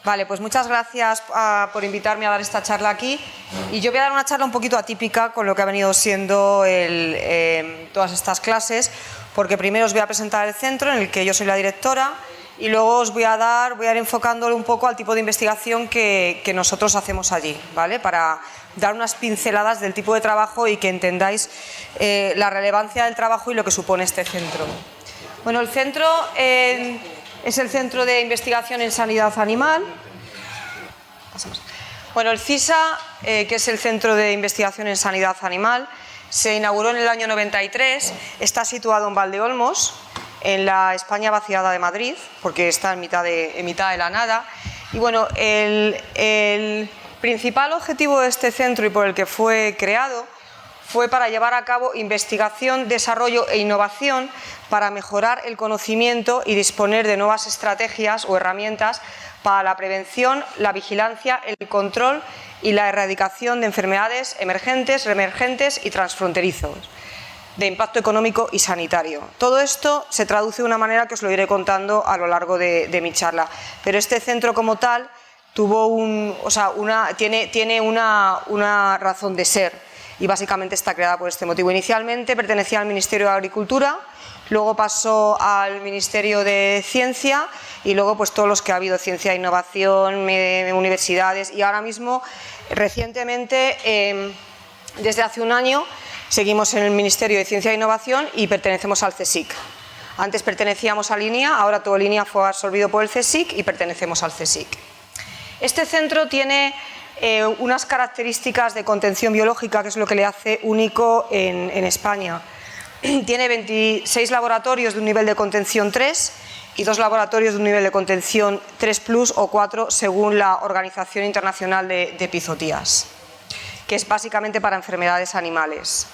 Vale, pues muchas gracias por invitarme a dar esta charla aquí. Y yo voy a dar una charla un poquito atípica con lo que ha venido siendo todas estas clases, porque primero os voy a presentar el centro en el que yo soy la directora y luego os voy a ir enfocándole un poco al tipo de investigación que nosotros hacemos allí, ¿vale? Para dar unas pinceladas del tipo de trabajo y que entendáis la relevancia del trabajo y lo que supone este centro. Bueno, el centro es el Centro de Investigación en Sanidad Animal. Bueno, el CISA, que es el Centro de Investigación en Sanidad Animal, se inauguró en el año 93, está situado en Valdeolmos, en la España vaciada de Madrid, porque está en mitad de la nada. Y bueno, el principal objetivo de este centro y por el que fue creado fue para llevar a cabo investigación, desarrollo e innovación para mejorar el conocimiento y disponer de nuevas estrategias o herramientas para la prevención, la vigilancia, el control y la erradicación de enfermedades emergentes, reemergentes y transfronterizos, de impacto económico y sanitario. Todo esto se traduce de una manera que os lo iré contando a lo largo de mi charla. Pero este centro como tal tiene una razón de ser y básicamente está creada por este motivo. Inicialmente pertenecía al Ministerio de Agricultura, luego pasó al Ministerio de Ciencia y luego pues todos los que ha habido, ciencia e innovación, universidades, y ahora mismo, recientemente, desde hace un año, seguimos en el Ministerio de Ciencia e Innovación y pertenecemos al CSIC. Antes pertenecíamos a Línea, ahora todo Línea fue absorbido por el CSIC y pertenecemos al CSIC. Este centro tiene unas características de contención biológica, que es lo que le hace único en España. Tiene 26 laboratorios de un nivel de contención 3 y 2 laboratorios de un nivel de contención 3+ o 4 según la Organización Internacional de Epizotías, que es básicamente para enfermedades animales.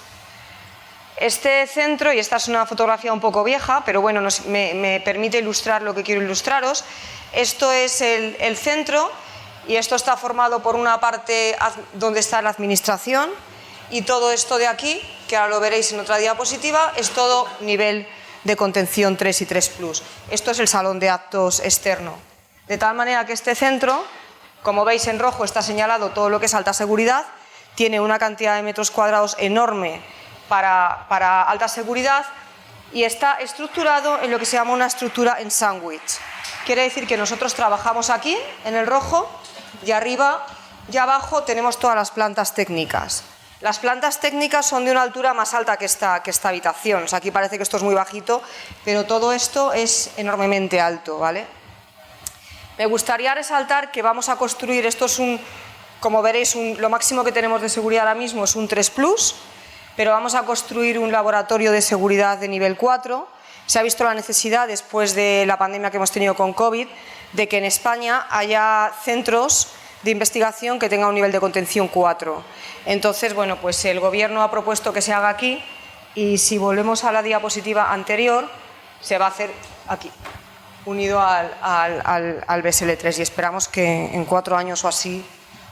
Este centro, y esta es una fotografía un poco vieja, pero bueno, me permite ilustrar lo que quiero ilustraros. Esto es el centro. Y esto está formado por una parte donde está la administración y todo esto de aquí, que ahora lo veréis en otra diapositiva, es todo nivel de contención 3 y 3+. Esto es el salón de actos externo. De tal manera que este centro, como veis en rojo está señalado todo lo que es alta seguridad, tiene una cantidad de metros cuadrados enorme para alta seguridad y está estructurado en lo que se llama una estructura en sándwich. Quiere decir que nosotros trabajamos aquí, en el rojo, y arriba y abajo tenemos todas las plantas técnicas. Las plantas técnicas son de una altura más alta que esta habitación. O sea, aquí parece que esto es muy bajito, pero todo esto es enormemente alto, ¿vale? Me gustaría resaltar que vamos a construir, esto es como veréis, lo máximo que tenemos de seguridad ahora mismo es un 3+, pero vamos a construir un laboratorio de seguridad de nivel 4. Se ha visto la necesidad, después de la pandemia que hemos tenido con COVID, de que en España haya centros de investigación que tengan un nivel de contención 4. Entonces, bueno, pues el Gobierno ha propuesto que se haga aquí y si volvemos a la diapositiva anterior, se va a hacer aquí, unido al BSL3 y esperamos que en 4 años o así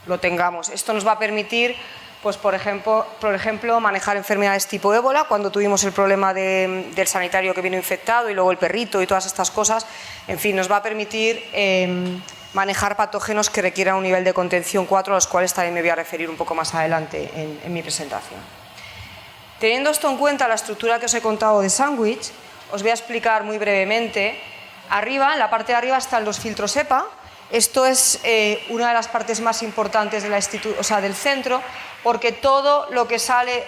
lo tengamos. Esto nos va a permitir, pues por ejemplo, manejar enfermedades tipo ébola, cuando tuvimos el problema del sanitario que vino infectado y luego el perrito y todas estas cosas. En fin, nos va a permitir manejar patógenos que requieran un nivel de contención 4, a los cuales también me voy a referir un poco más adelante en mi presentación. Teniendo esto en cuenta, la estructura que os he contado de sándwich, os voy a explicar muy brevemente. Arriba, en la parte de arriba, están los filtros EPA. Esto es una de las partes más importantes del centro, porque todo lo que sale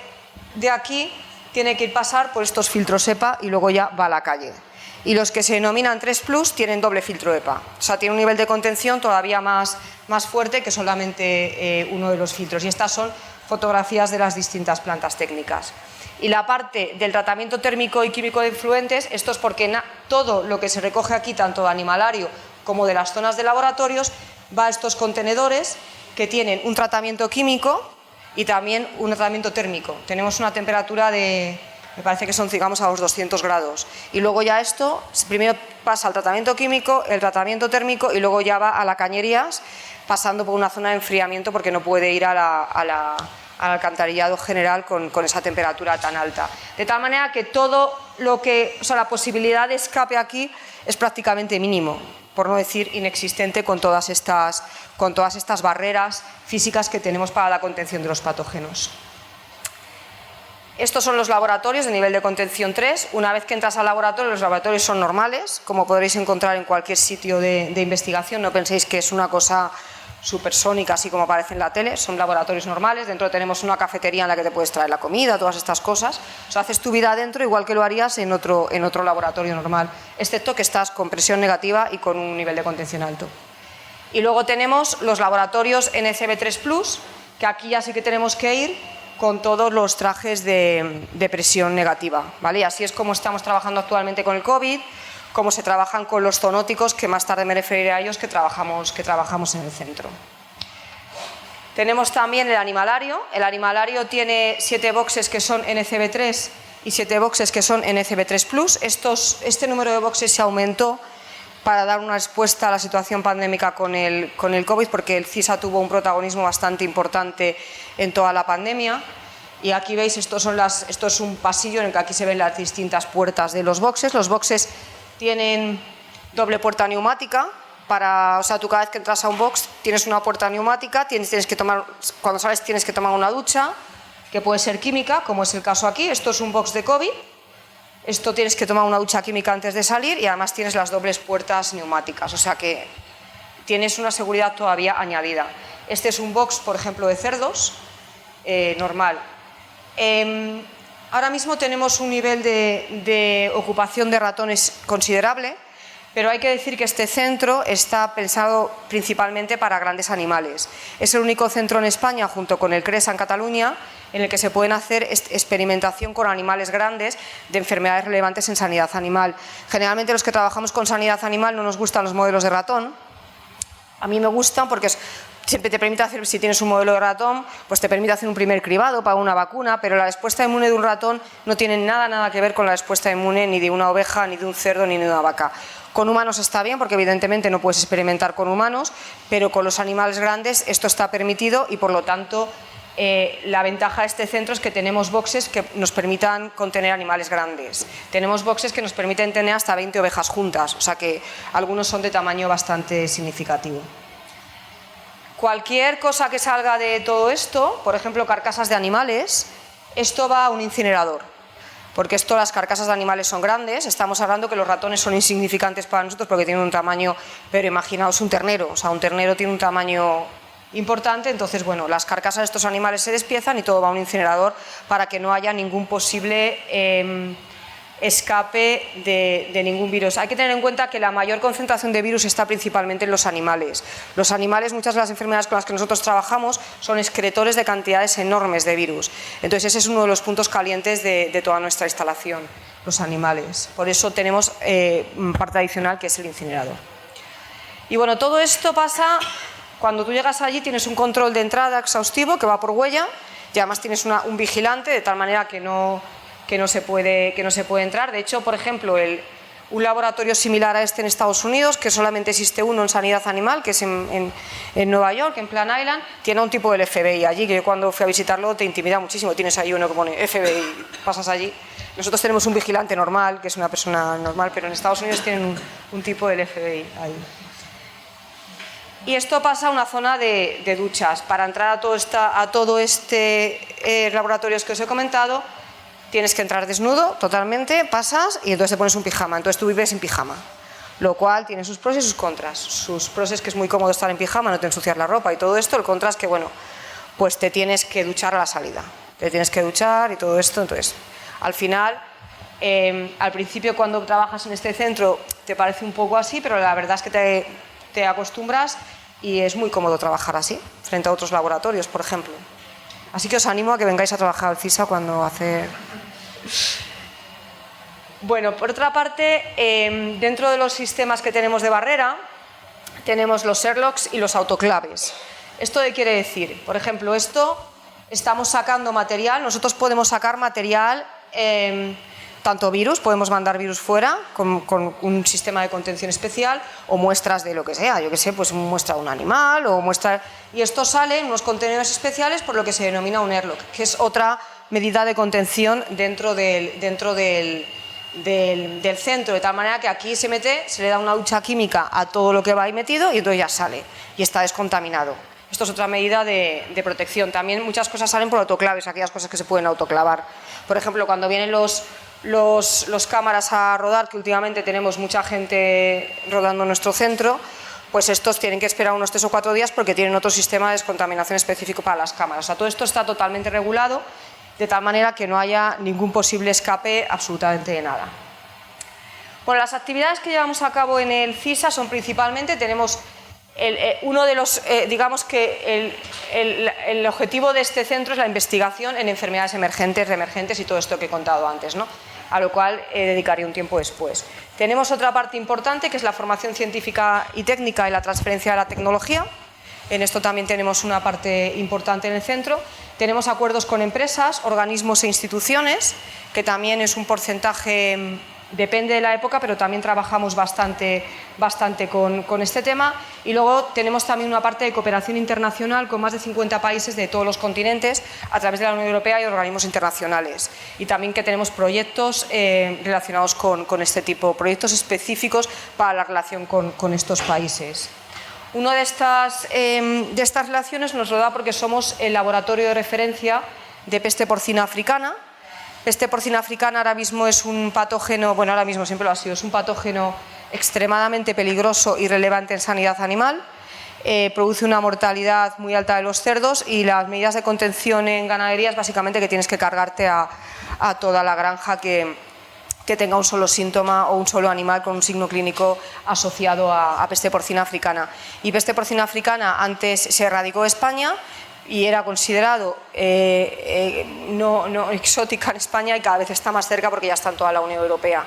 de aquí tiene que pasar por estos filtros EPA y luego ya va a la calle. Y los que se denominan 3+ tienen doble filtro EPA. O sea, tiene un nivel de contención todavía más fuerte que solamente uno de los filtros. Y estas son fotografías de las distintas plantas técnicas. Y la parte del tratamiento térmico y químico de efluentes, esto es porque todo lo que se recoge aquí, tanto de animalario como de las zonas de laboratorios, va a estos contenedores que tienen un tratamiento químico y también un tratamiento térmico. Tenemos una temperatura de, me parece que son, digamos, a los 200 grados. Y luego ya esto, primero pasa al tratamiento químico, el tratamiento térmico y luego ya va a la cañerías, pasando por una zona de enfriamiento porque no puede ir al alcantarillado general con esa temperatura tan alta. De tal manera que toda la posibilidad de escape aquí es prácticamente mínimo, por no decir inexistente, con todas estas barreras físicas que tenemos para la contención de los patógenos. Estos son los laboratorios de nivel de contención 3. Una vez que entras al laboratorio, los laboratorios son normales, como podréis encontrar en cualquier sitio de investigación. No penséis que es una cosa supersónica, así como aparece en la tele. Son laboratorios normales. Dentro tenemos una cafetería en la que te puedes traer la comida, todas estas cosas. O sea, haces tu vida adentro igual que lo harías en otro laboratorio normal, excepto que estás con presión negativa y con un nivel de contención alto. Y luego tenemos los laboratorios NCB3+, que aquí ya sí que tenemos que ir con todos los trajes de presión negativa, ¿vale? Y así es como estamos trabajando actualmente con el COVID, como se trabajan con los zoonóticos, que más tarde me referiré a ellos, que trabajamos en el centro. Tenemos también el animalario. El animalario tiene 7 boxes que son NCB3 y 7 boxes que son NCB3+. Este número de boxes se aumentó para dar una respuesta a la situación pandémica con el COVID, porque el CISA tuvo un protagonismo bastante importante en toda la pandemia. Y aquí veis, esto es un pasillo en el que aquí se ven las distintas puertas de los boxes. Los boxes tienen doble puerta neumática. O sea, tú cada vez que entras a un box tienes una puerta neumática, cuando sales tienes que tomar una ducha, que puede ser química, como es el caso aquí. Esto es un box de COVID. Esto tienes que tomar una ducha química antes de salir y además tienes las dobles puertas neumáticas, o sea que tienes una seguridad todavía añadida. Este es un box, por ejemplo, de cerdos, normal. Ahora mismo tenemos un nivel de ocupación de ratones considerable, pero hay que decir que este centro está pensado principalmente para grandes animales. Es el único centro en España, junto con el CRESA en Cataluña, en el que se pueden hacer experimentación con animales grandes de enfermedades relevantes en sanidad animal. Generalmente los que trabajamos con sanidad animal no nos gustan los modelos de ratón. A mí me gustan porque siempre te permite hacer, si tienes un modelo de ratón, pues te permite hacer un primer cribado para una vacuna, pero la respuesta inmune de un ratón no tiene nada que ver con la respuesta inmune ni de una oveja, ni de un cerdo, ni de una vaca. Con humanos está bien, porque evidentemente no puedes experimentar con humanos, pero con los animales grandes esto está permitido y por lo tanto la ventaja de este centro es que tenemos boxes que nos permitan contener animales grandes. Tenemos boxes que nos permiten tener hasta 20 ovejas juntas, o sea que algunos son de tamaño bastante significativo. Cualquier cosa que salga de todo esto, por ejemplo carcasas de animales, esto va a un incinerador. Porque las carcasas de animales son grandes, estamos hablando que los ratones son insignificantes para nosotros porque tienen un tamaño, pero imaginaos un ternero, o sea un ternero tiene un tamaño importante, entonces bueno, las carcasas de estos animales se despiezan y todo va a un incinerador para que no haya ningún posible escape de ningún virus. Hay que tener en cuenta que la mayor concentración de virus está principalmente en los animales. Los animales, muchas de las enfermedades con las que nosotros trabajamos son excretores de cantidades enormes de virus. Entonces ese es uno de los puntos calientes de toda nuestra instalación, los animales. Por eso tenemos parte adicional que es el incinerador. Y bueno, todo esto pasa cuando tú llegas allí, tienes un control de entrada exhaustivo que va por huella y además tienes un vigilante de tal manera que no se puede entrar. De hecho, por ejemplo, un laboratorio similar a este en Estados Unidos, que solamente existe uno en sanidad animal, que es en Nueva York, en Plan Island, tiene un tipo del FBI allí, que yo cuando fui a visitarlo te intimida muchísimo. Tienes ahí uno que pone FBI, pasas allí. Nosotros tenemos un vigilante normal, que es una persona normal, pero en Estados Unidos tienen un tipo del FBI ahí. Y esto pasa a una zona de duchas. Para entrar a todo este laboratorios que os he comentado, tienes que entrar desnudo totalmente, pasas y entonces te pones un pijama. Entonces tú vives en pijama, lo cual tiene sus pros y sus contras. Sus pros es que es muy cómodo estar en pijama, no te ensucias la ropa y todo esto. El contra es que, bueno, pues te tienes que duchar a la salida. Te tienes que duchar y todo esto. Entonces, al final, al principio cuando trabajas en este centro te parece un poco así, pero la verdad es que te acostumbras y es muy cómodo trabajar así, frente a otros laboratorios, por ejemplo. Así que os animo a que vengáis a trabajar al CISA cuando hace... Bueno, por otra parte, dentro de los sistemas que tenemos de barrera, tenemos los airlocks y los autoclaves. ¿Esto qué quiere decir? Por ejemplo, estamos sacando material, nosotros podemos sacar material, tanto virus, podemos mandar virus fuera con un sistema de contención especial o muestras de lo que sea, yo que sé, pues muestra de un animal o muestra... Y esto sale en unos contenedores especiales por lo que se denomina un airlock, que es otra medida de contención dentro del del centro, de tal manera que aquí se le da una ducha química a todo lo que va ahí metido y entonces ya sale y está descontaminado. Esto es otra medida de protección. También muchas cosas salen por autoclaves, aquellas cosas que se pueden autoclavar. Por ejemplo, cuando vienen los cámaras a rodar, que últimamente tenemos mucha gente rodando en nuestro centro, pues estos tienen que esperar unos 3 o 4 días porque tienen otro sistema de descontaminación específico para las cámaras. O sea, todo esto está totalmente regulado, de tal manera que no haya ningún posible escape absolutamente de nada. Bueno, las actividades que llevamos a cabo en el CISA son principalmente, tenemos uno de los, digamos que el objetivo de este centro es la investigación en enfermedades emergentes, reemergentes y todo esto que he contado antes, ¿no? A lo cual dedicaré un tiempo después. Tenemos otra parte importante que es la formación científica y técnica y la transferencia de la tecnología. En esto también tenemos una parte importante en el centro. Tenemos acuerdos con empresas, organismos e instituciones, que también es un porcentaje, depende de la época, pero también trabajamos bastante con este tema. Y luego tenemos también una parte de cooperación internacional con más de 50 países de todos los continentes a través de la Unión Europea y organismos internacionales. Y también que tenemos proyectos relacionados con este tipo, proyectos específicos para la relación con estos países. Una de estas relaciones nos lo da porque somos el laboratorio de referencia de peste porcina africana. Peste porcina africana ahora mismo es un patógeno, bueno, ahora mismo siempre lo ha sido, es un patógeno extremadamente peligroso y relevante en sanidad animal. Produce una mortalidad muy alta de los cerdos y las medidas de contención en ganadería es básicamente que tienes que cargarte a toda la granja que tenga un solo síntoma o un solo animal con un signo clínico asociado a peste porcina africana. Y peste porcina africana antes se erradicó de España y era considerado no exótica en España y cada vez está más cerca porque ya está en toda la Unión Europea.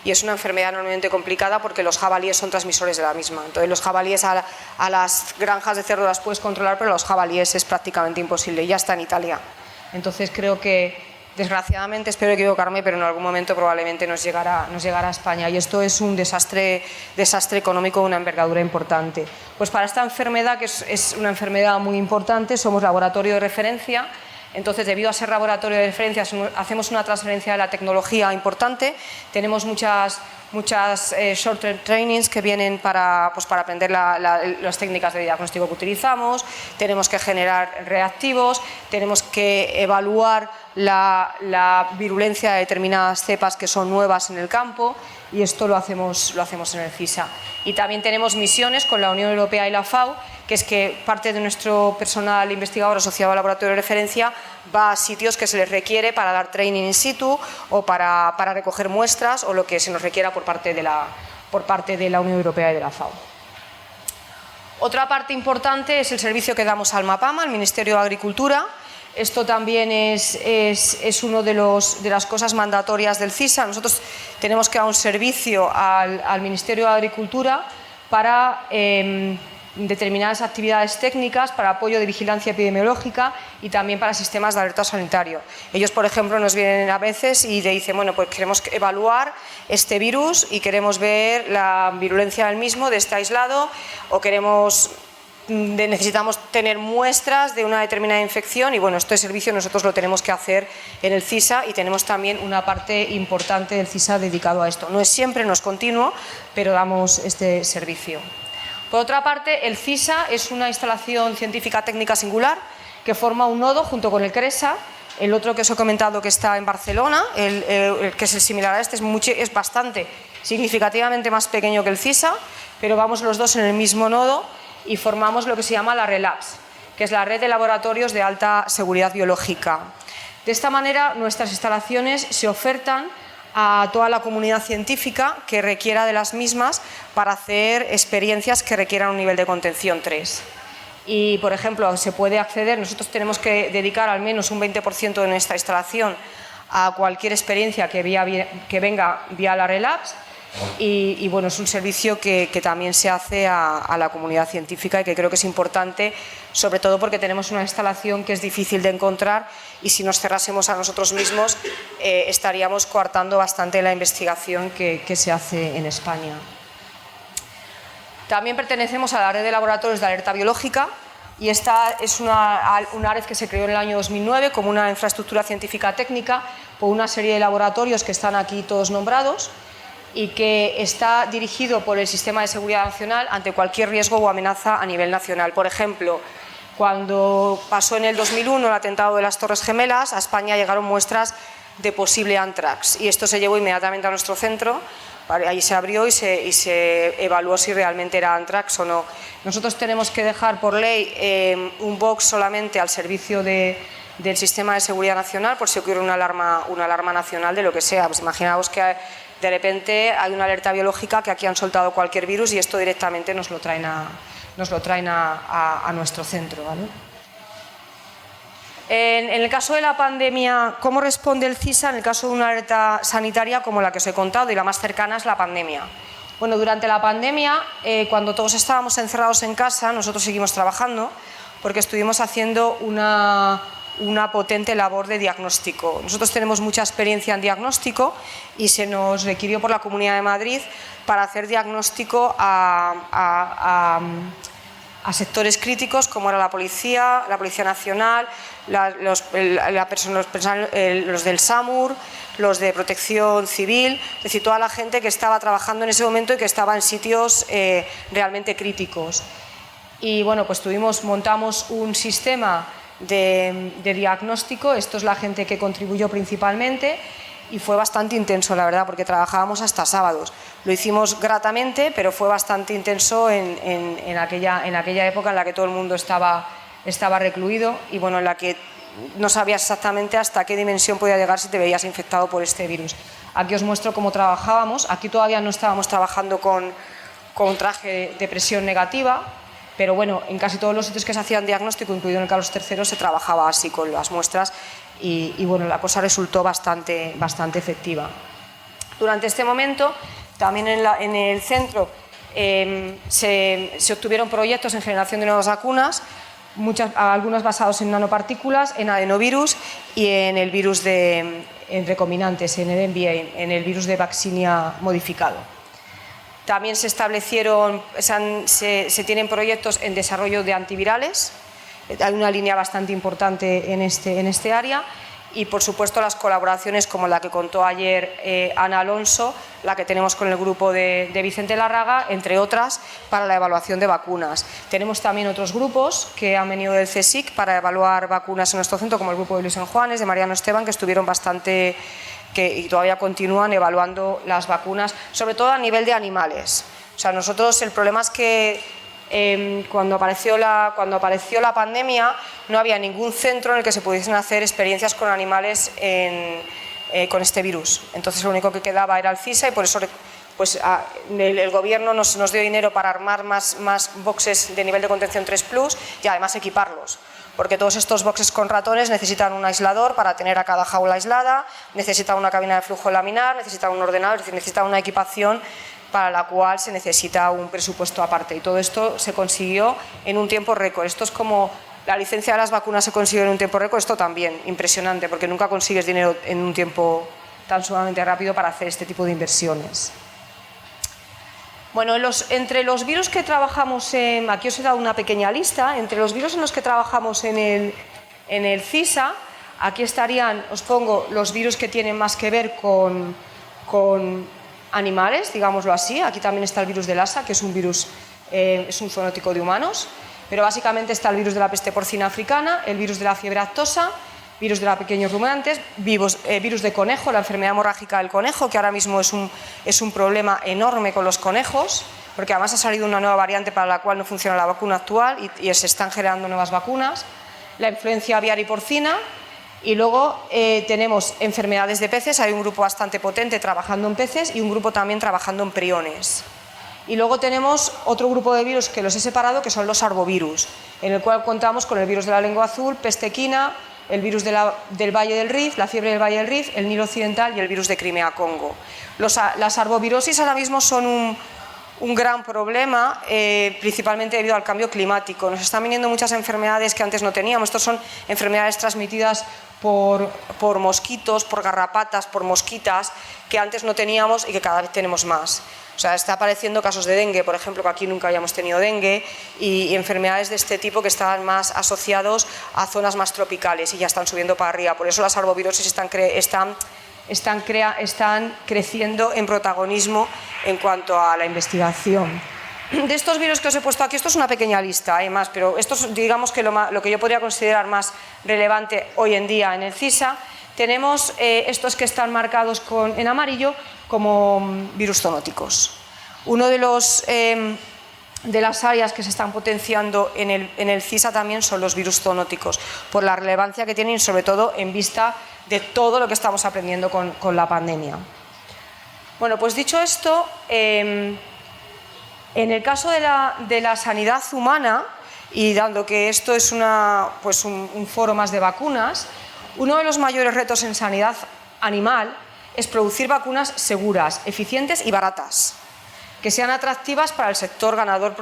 Y es una enfermedad enormemente complicada porque los jabalíes son transmisores de la misma. Entonces los jabalíes a las granjas de cerdo las puedes controlar, pero los jabalíes es prácticamente imposible. Ya está en Italia. Entonces creo que, desgraciadamente, espero equivocarme, pero en algún momento probablemente nos llegará a España. Y esto es un desastre económico de una envergadura importante. Pues para esta enfermedad, que es una enfermedad muy importante, somos laboratorio de referencia. Entonces, debido a ser laboratorio de referencia, hacemos una transferencia de la tecnología importante. Tenemos muchas short-term trainings que vienen para aprender las técnicas de diagnóstico que utilizamos. Tenemos que generar reactivos, tenemos que evaluar la virulencia de determinadas cepas que son nuevas en el campo, y esto lo hacemos en el CISA. Y también tenemos misiones con la Unión Europea y la FAO, que es que parte de nuestro personal investigador asociado al laboratorio de referencia va a sitios que se les requiere para dar training in situ o para recoger muestras o lo que se nos requiera por parte de la Unión Europea y de la FAO. Otra parte importante es el servicio que damos al MAPAMA, al Ministerio de Agricultura. Esto también es una de las cosas mandatorias del CISA. Nosotros tenemos que dar un servicio al Ministerio de Agricultura para determinadas actividades técnicas, para apoyo de vigilancia epidemiológica y también para sistemas de alerta sanitario. Ellos, por ejemplo, nos vienen a veces y te dicen, bueno, pues queremos evaluar este virus y queremos ver la virulencia del mismo, de este aislado, o necesitamos tener muestras de una determinada infección, y bueno, este servicio nosotros lo tenemos que hacer en el CISA y tenemos también una parte importante del CISA dedicado a esto. No es siempre, no es continuo, pero damos este servicio. Por otra parte, el CISA es una instalación científica técnica singular que forma un nodo junto con el CRESA. El otro que os he comentado, que está en Barcelona, el que es similar a este, es bastante significativamente más pequeño que el CISA, pero vamos los dos en el mismo nodo y formamos lo que se llama la RELABS, que es la red de laboratorios de alta seguridad biológica. De esta manera, nuestras instalaciones se ofertan a toda la comunidad científica que requiera de las mismas para hacer experiencias que requieran un nivel de contención 3. Y, por ejemplo, se puede acceder, nosotros tenemos que dedicar al menos un 20% de nuestra instalación a cualquier experiencia que venga vía la RELABS, y bueno, es un servicio que también se hace a la comunidad científica y que creo que es importante, sobre todo porque tenemos una instalación que es difícil de encontrar, y si nos cerrásemos a nosotros mismos estaríamos coartando bastante la investigación que se hace en España. También pertenecemos a la red de laboratorios de alerta biológica. y esta es una red que se creó en el año 2009 como una infraestructura científica técnica por una serie de laboratorios que están aquí todos nombrados y que está dirigido por el Sistema de Seguridad Nacional ante cualquier riesgo o amenaza a nivel nacional. Por ejemplo, cuando pasó en el 2001 el atentado de las Torres Gemelas, a España llegaron muestras de posible anthrax y esto se llevó inmediatamente a nuestro centro. Ahí se abrió y se evaluó si realmente era anthrax o no. Nosotros tenemos que dejar por ley un box solamente al servicio del Sistema de Seguridad Nacional por si ocurre una alarma nacional de lo que sea. Pues imaginaos que de repente hay una alerta biológica que aquí han soltado cualquier virus y esto directamente nos lo traen a nuestro centro, ¿vale? En el caso de la pandemia, ¿cómo responde el CISA en el caso de una alerta sanitaria como la que os he contado? Y la más cercana es la pandemia. Bueno, durante la pandemia, cuando todos estábamos encerrados en casa, nosotros seguimos trabajando porque estuvimos haciendo una potente labor de diagnóstico. Nosotros tenemos mucha experiencia en diagnóstico y se nos requirió por la Comunidad de Madrid para hacer diagnóstico a sectores críticos como era la Policía Nacional, los del SAMUR, los de Protección Civil, es decir, toda la gente que estaba trabajando en ese momento y que estaba en sitios realmente críticos. Y bueno, pues montamos un sistema de diagnóstico, esto es la gente que contribuyó principalmente y fue bastante intenso, la verdad, porque trabajábamos hasta sábados. Lo hicimos gratamente, pero fue bastante intenso en aquella época en la que todo el mundo estaba recluido y bueno, en la que no sabías exactamente hasta qué dimensión podía llegar si te veías infectado por este virus. Aquí os muestro cómo trabajábamos. Aquí todavía no estábamos trabajando con traje de presión negativa, pero bueno, en casi todos los sitios que se hacían diagnóstico, incluido en el Carlos III, se trabajaba así con las muestras y bueno, la cosa resultó bastante efectiva. Durante este momento, también en el centro se obtuvieron proyectos en generación de nuevas vacunas, algunos basados en nanopartículas, en adenovirus y en el virus en recombinantes, en el MVA, en el virus de Vaccinia modificado. También se tienen proyectos en desarrollo de antivirales, hay una línea bastante importante en este área y por supuesto las colaboraciones como la que contó ayer Ana Alonso, la que tenemos con el grupo de Vicente Larraga, entre otras, para la evaluación de vacunas. Tenemos también otros grupos que han venido del CSIC para evaluar vacunas en nuestro centro, como el grupo de Luis Juanes, de Mariano Esteban, que estuvieron y todavía continúan evaluando las vacunas, sobre todo a nivel de animales. O sea, nosotros el problema es que cuando apareció la pandemia no había ningún centro en el que se pudiesen hacer experiencias con animales con este virus. Entonces lo único que quedaba era el CISA y por eso pues, el gobierno nos dio dinero para armar más boxes de nivel de contención 3+ y además equiparlos. Porque todos estos boxes con ratones necesitan un aislador para tener a cada jaula aislada, necesitan una cabina de flujo laminar, necesitan un ordenador, es decir, necesitan una equipación para la cual se necesita un presupuesto aparte. Y todo esto se consiguió en un tiempo récord. Esto es como la licencia de las vacunas se consiguió en un tiempo récord, esto también, impresionante, porque nunca consigues dinero en un tiempo tan sumamente rápido para hacer este tipo de inversiones. Bueno, entre los virus que trabajamos, aquí os he dado una pequeña lista, entre los virus en los que trabajamos en el CISA, aquí estarían, os pongo, los virus que tienen más que ver con animales, digámoslo así. Aquí también está el virus del Lassa, que es un virus, es un zoonótico de humanos, pero básicamente está el virus de la peste porcina africana, el virus de la fiebre aftosa, virus de la pequeños rumiantes, virus de conejo, la enfermedad hemorrágica del conejo, que ahora mismo es un problema enorme con los conejos, porque además ha salido una nueva variante para la cual no funciona la vacuna actual y se están generando nuevas vacunas, la influencia aviar y porcina, y luego tenemos enfermedades de peces, hay un grupo bastante potente trabajando en peces y un grupo también trabajando en priones. Y luego tenemos otro grupo de virus que los he separado, que son los arbovirus, en el cual contamos con el virus de la lengua azul, peste equina, el virus del Valle del Rif, la fiebre del Valle del Rif, el Nilo occidental y el virus de Crimea-Congo. Las arbovirosis ahora mismo son un gran problema, principalmente debido al cambio climático. Nos están viniendo muchas enfermedades que antes no teníamos. Estas son enfermedades transmitidas por mosquitos, por garrapatas, por mosquitas, que antes no teníamos y que cada vez tenemos más. O sea, está apareciendo casos de dengue, por ejemplo, que aquí nunca habíamos tenido dengue, y enfermedades de este tipo que estaban más asociados a zonas más tropicales y ya están subiendo para arriba. Por eso las arbovirosis están creciendo en protagonismo en cuanto a la investigación. De estos virus que os he puesto aquí, esto es una pequeña lista, hay más, pero esto es, digamos, que lo que yo podría considerar más relevante hoy en día en el CISA. Tenemos estos que están marcados en amarillo como virus zoonóticos. Uno de las áreas que se están potenciando en el CISA también son los virus zoonóticos, por la relevancia que tienen, sobre todo en vista de todo lo que estamos aprendiendo con la pandemia. Bueno, pues dicho esto, en el caso de la sanidad humana, y dado que esto es un foro más de vacunas, uno de los mayores retos en sanidad animal es producir vacunas seguras, eficientes y baratas, que sean atractivas para el sector ganador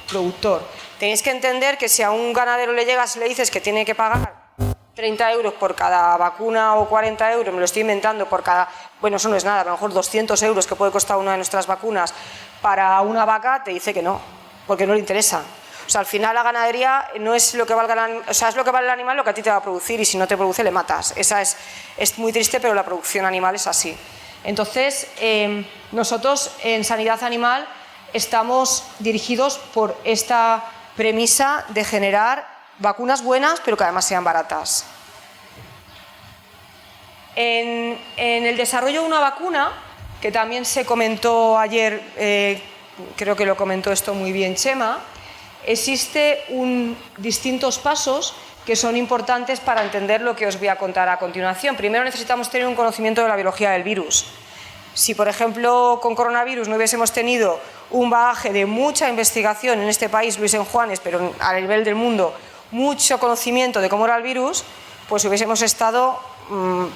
productor. Tenéis que entender que si a un ganadero le llegas y le dices que tiene que pagar 30 euros por cada vacuna o 40 euros, me lo estoy inventando, por cada, bueno, eso no es nada, a lo mejor 200 euros que puede costar una de nuestras vacunas para una vaca, te dice que no, porque no le interesa. O sea, al final la ganadería no es lo que valga es lo que vale el animal lo que a ti te va a producir, y si no te produce le matas. Esa es muy triste, pero la producción animal es así. Entonces, nosotros en sanidad animal estamos dirigidos por esta premisa de generar vacunas buenas, pero que además sean baratas. En el desarrollo de una vacuna, que también se comentó ayer, creo que lo comentó esto muy bien Chema, existen distintos pasos que son importantes para entender lo que os voy a contar a continuación. Primero necesitamos tener un conocimiento de la biología del virus. Si, por ejemplo, con coronavirus no hubiésemos tenido un bagaje de mucha investigación en este país, Luis en Juanes, pero a nivel del mundo, mucho conocimiento de cómo era el virus, pues hubiésemos estado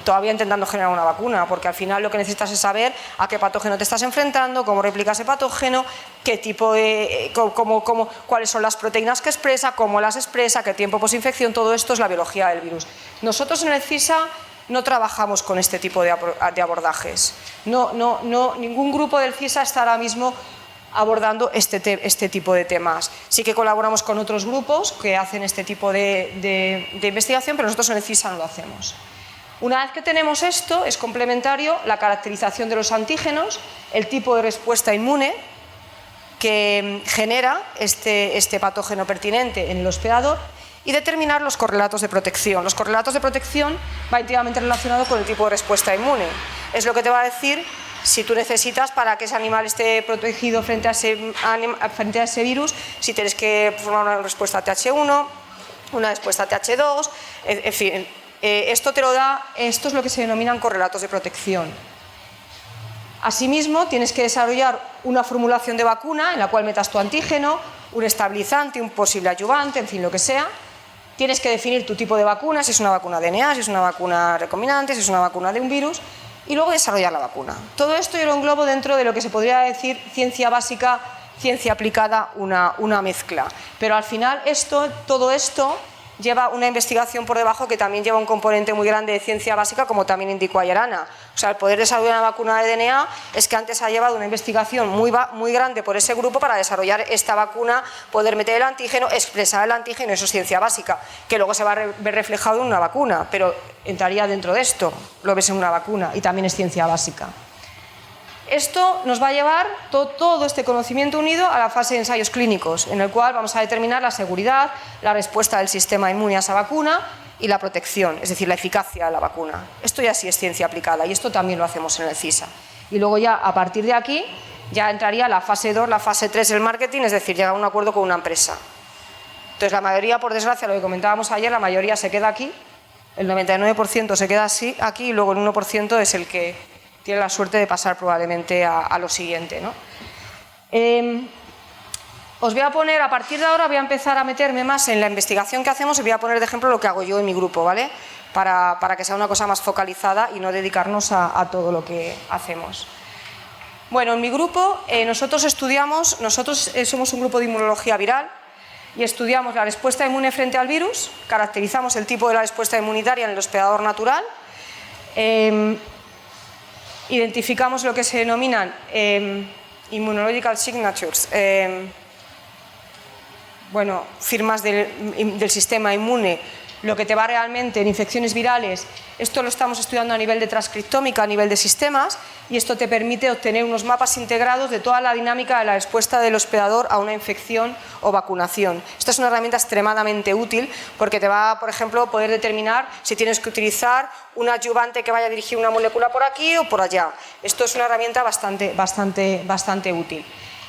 todavía intentando generar una vacuna, porque al final lo que necesitas es saber a qué patógeno te estás enfrentando, cómo replica ese patógeno, qué tipo de, cuáles son las proteínas que expresa, cómo las expresa, qué tiempo posinfección, todo esto es la biología del virus. Nosotros en el CISA no trabajamos con este tipo de abordajes. Ningún grupo del CISA está ahora mismo abordando este tipo de temas. Sí que colaboramos con otros grupos que hacen este tipo de investigación, pero nosotros en el CISA no lo hacemos. Una vez que tenemos esto, es complementario la caracterización de los antígenos, el tipo de respuesta inmune que genera este patógeno pertinente en el hospedador, y determinar los correlatos de protección. Los correlatos de protección va íntimamente relacionado con el tipo de respuesta inmune. Es lo que te va a decir si tú necesitas, para que ese animal esté protegido frente a ese virus, si tienes que formar una respuesta TH1, una respuesta TH2, en fin. Esto es lo que se denominan correlatos de protección. Asimismo, tienes que desarrollar una formulación de vacuna en la cual metas tu antígeno, un estabilizante, un posible ayudante, en fin, lo que sea. Tienes que definir tu tipo de vacuna, si es una vacuna DNA, si es una vacuna recombinante, si es una vacuna de un virus, y luego desarrollar la vacuna. Todo esto yo lo englobo dentro de lo que se podría decir ciencia básica, ciencia aplicada, una mezcla. Pero al final todo esto lleva una investigación por debajo que también lleva un componente muy grande de ciencia básica, como también indicó ayer Ana. O sea, el poder desarrollar una vacuna de DNA es que antes ha llevado una investigación muy grande por ese grupo para desarrollar esta vacuna, poder meter el antígeno, expresar el antígeno, eso es ciencia básica, que luego se va a ver reflejado en una vacuna, pero entraría dentro de esto, lo ves en una vacuna, y también es ciencia básica. Esto nos va a llevar todo este conocimiento unido a la fase de ensayos clínicos, en el cual vamos a determinar la seguridad, la respuesta del sistema inmune a esa vacuna y la protección, es decir, la eficacia de la vacuna. Esto ya sí es ciencia aplicada, y esto también lo hacemos en el CISA. Y luego ya, a partir de aquí, ya entraría la fase 2, la fase 3 del marketing, es decir, llegar a un acuerdo con una empresa. Entonces, la mayoría, por desgracia, lo que comentábamos ayer, la mayoría se queda aquí, el 99% se queda aquí, y luego el 1% es el que tiene la suerte de pasar probablemente a lo siguiente, ¿no? Os voy a poner, a partir de ahora voy a empezar a meterme más en la investigación que hacemos, y voy a poner de ejemplo lo que hago yo en mi grupo, ¿vale? Para que sea una cosa más focalizada y no dedicarnos a todo lo que hacemos. Bueno, en mi grupo nosotros somos un grupo de inmunología viral y estudiamos la respuesta inmune frente al virus, caracterizamos el tipo de la respuesta inmunitaria en el hospedador natural, identificamos lo que se denominan immunological signatures, firmas del sistema inmune, lo que te va realmente en infecciones virales. Esto lo estamos estudiando a nivel de transcriptómica, a nivel de sistemas, y esto te permite obtener unos mapas integrados de toda la dinámica de la respuesta del hospedador a una infección o vacunación. Esta es una herramienta extremadamente útil porque te va, por ejemplo, a poder determinar si tienes que utilizar un adyuvante que vaya a dirigir una molécula por aquí o por allá. Esto es una herramienta bastante útil.